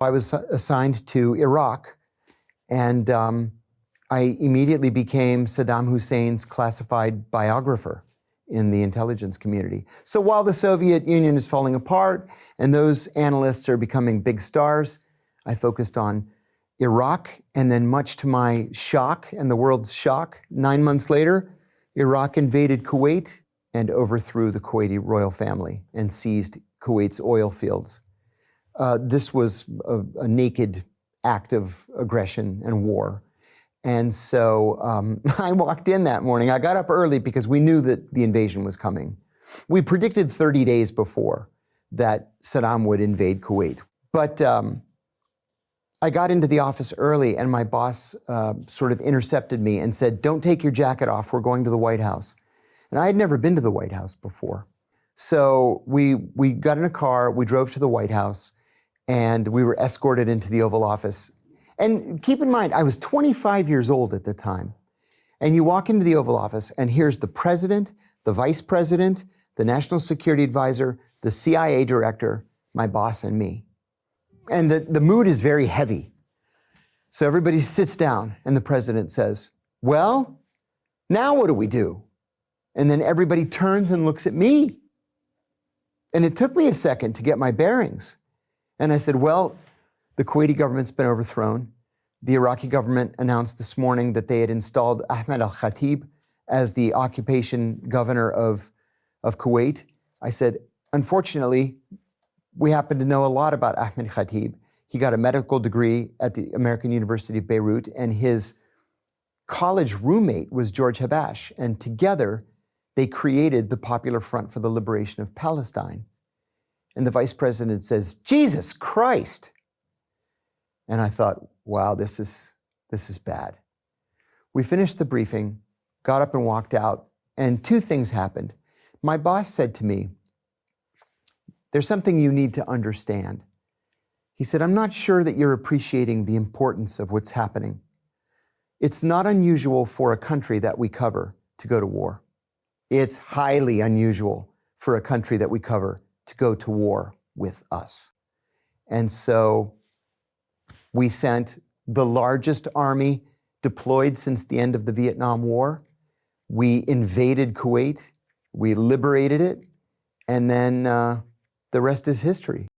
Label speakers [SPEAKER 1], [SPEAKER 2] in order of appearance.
[SPEAKER 1] I was assigned to Iraq, and I immediately became Saddam Hussein's classified biographer in the intelligence community. So while the Soviet Union is falling apart and those analysts are becoming big stars, I focused on Iraq, and then much to my shock and the world's shock, 9 months later, Iraq invaded Kuwait and overthrew the Kuwaiti royal family and seized Kuwait's oil fields. This was a naked act of aggression and war. And so I walked in that morning. I got up early because we knew that the invasion was coming. We predicted 30 days before that Saddam would invade Kuwait. But I got into the office early, and my boss sort of intercepted me and said, "Don't take your jacket off, we're going to the White House." And I had never been to the White House before. So we got in a car, we drove to the White House, and we were escorted into the Oval Office. And keep in mind, I was 25 years old at the time. And you walk into the Oval Office, and here's the president, the vice president, the national security advisor, the CIA director, my boss, and me. And the mood is very heavy. So everybody sits down, and the president says, "Well, now what do we do?" And then everybody turns and looks at me. And it took me a second to get my bearings. And I said, "Well, the Kuwaiti government's been overthrown. The Iraqi government announced this morning that they had installed Ahmed al-Khatib as the occupation governor of Kuwait." I said, "Unfortunately, we happen to know a lot about Ahmed Khatib. He got a medical degree at the American University of Beirut, and his college roommate was George Habash, and together they created the Popular Front for the Liberation of Palestine." And the vice president says, "Jesus Christ." And I thought, wow, this is bad. We finished the briefing, got up and walked out, and two things happened. My boss said to me, "There's something you need to understand." He said, "I'm not sure that you're appreciating the importance of what's happening. It's not unusual for a country that we cover to go to war. It's highly unusual for a country that we cover to go to war with us." And so we sent the largest army deployed since the end of the Vietnam War. We invaded Kuwait, we liberated it, and then the rest is history.